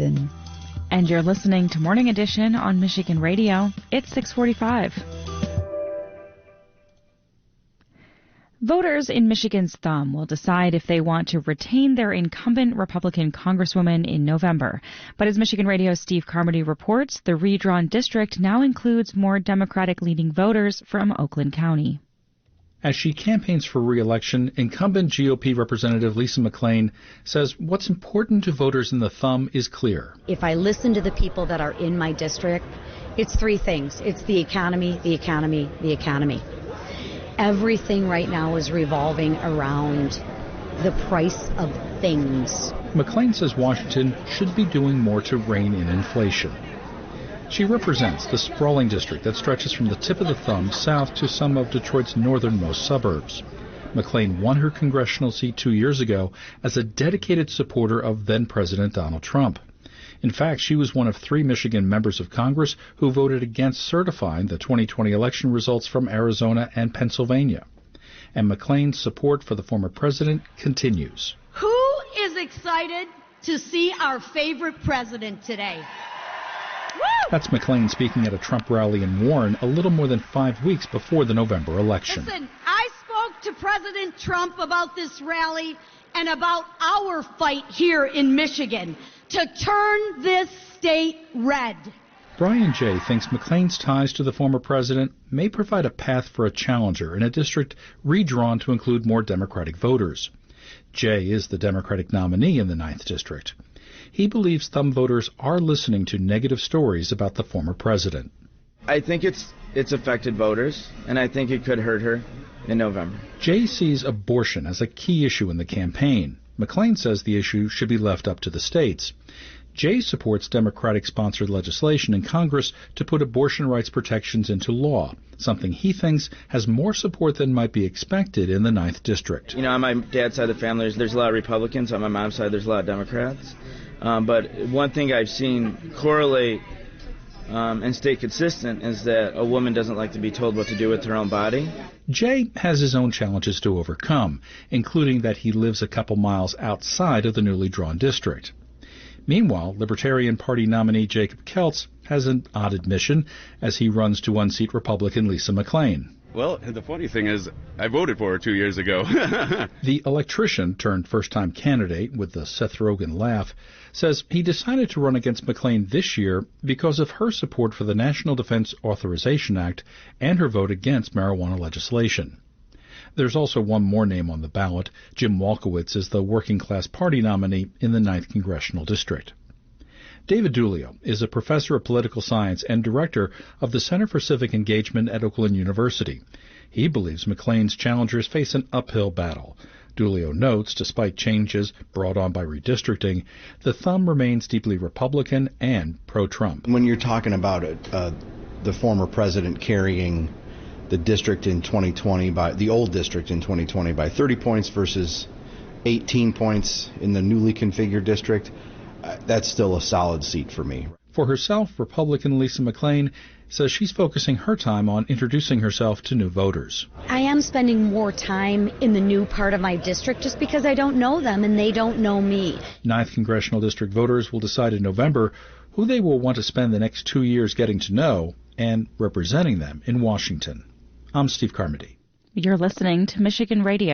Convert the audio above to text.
And you're listening to Morning Edition on Michigan Radio. It's 6:45. Voters in Michigan's thumb will decide if they want to retain their incumbent Republican Congresswoman in November. But as Michigan Radio's Steve Carmody reports, the redrawn district now includes more Democratic-leaning voters from Oakland County. As she campaigns for re-election, incumbent GOP Representative Lisa McClain says what's important to voters in the thumb is clear. If I listen to the people that are in my district, it's three things. It's the economy, the economy, the economy. Everything right now is revolving around the price of things. McClain says Washington should be doing more to rein in inflation. She represents the sprawling district that stretches from the tip of the thumb south to some of Detroit's northernmost suburbs. McClain won her congressional seat 2 years ago as a dedicated supporter of then-President Donald Trump. In fact, she was one of 3 Michigan members of Congress who voted against certifying the 2020 election results from Arizona and Pennsylvania. And McClain's support for the former president continues. Who is excited to see our favorite president today? That's McClain speaking at a Trump rally in Warren a little more than 5 weeks before the November election. Listen, I spoke to President Trump about this rally and about our fight here in Michigan to turn this state red. Brian Jay thinks McClain's ties to the former president may provide a path for a challenger in a district redrawn to include more Democratic voters. Jay is the Democratic nominee in the 9th District. He believes thumb voters are listening to negative stories about the former president. I think it's affected voters, and I think it could hurt her in November. Jay sees abortion as a key issue in the campaign. McClain says the issue should be left up to the states. Jay supports Democratic-sponsored legislation in Congress to put abortion rights protections into law, something he thinks has more support than might be expected in the 9th District. You know, on my dad's side of the family, there's a lot of Republicans. On my mom's side, there's a lot of Democrats. But one thing I've seen correlate and stay consistent is that a woman doesn't like to be told what to do with her own body. Jay has his own challenges to overcome, including that he lives a couple miles outside of the newly drawn district. Meanwhile, Libertarian Party nominee Jacob Keltz has an odd admission as he runs to unseat Republican Lisa McClain. Well, the funny thing is, I voted for her 2 years ago. The electrician turned first-time candidate with the Seth Rogen laugh says he decided to run against McClain this year because of her support for the National Defense Authorization Act and her vote against marijuana legislation. There's also one more name on the ballot. Jim Walkowitz is the Working Class Party nominee in the 9th Congressional District. David Dulio is a professor of political science and director of the Center for Civic Engagement at Oakland University. He believes McClain's challengers face an uphill battle. Dulio notes, despite changes brought on by redistricting, the thumb remains deeply Republican and pro-Trump. When you're talking about the former president carrying the district in 2020 the old district in 2020 by 30 points versus 18 points in the newly configured district, that's still a solid seat for me. For herself, Republican Lisa McClain says she's focusing her time on introducing herself to new voters. I am spending more time in the new part of my district just because I don't know them and they don't know me. 9th Congressional District voters will decide in November who they will want to spend the next 2 years getting to know and representing them in Washington. I'm Steve Carmody. You're listening to Michigan Radio.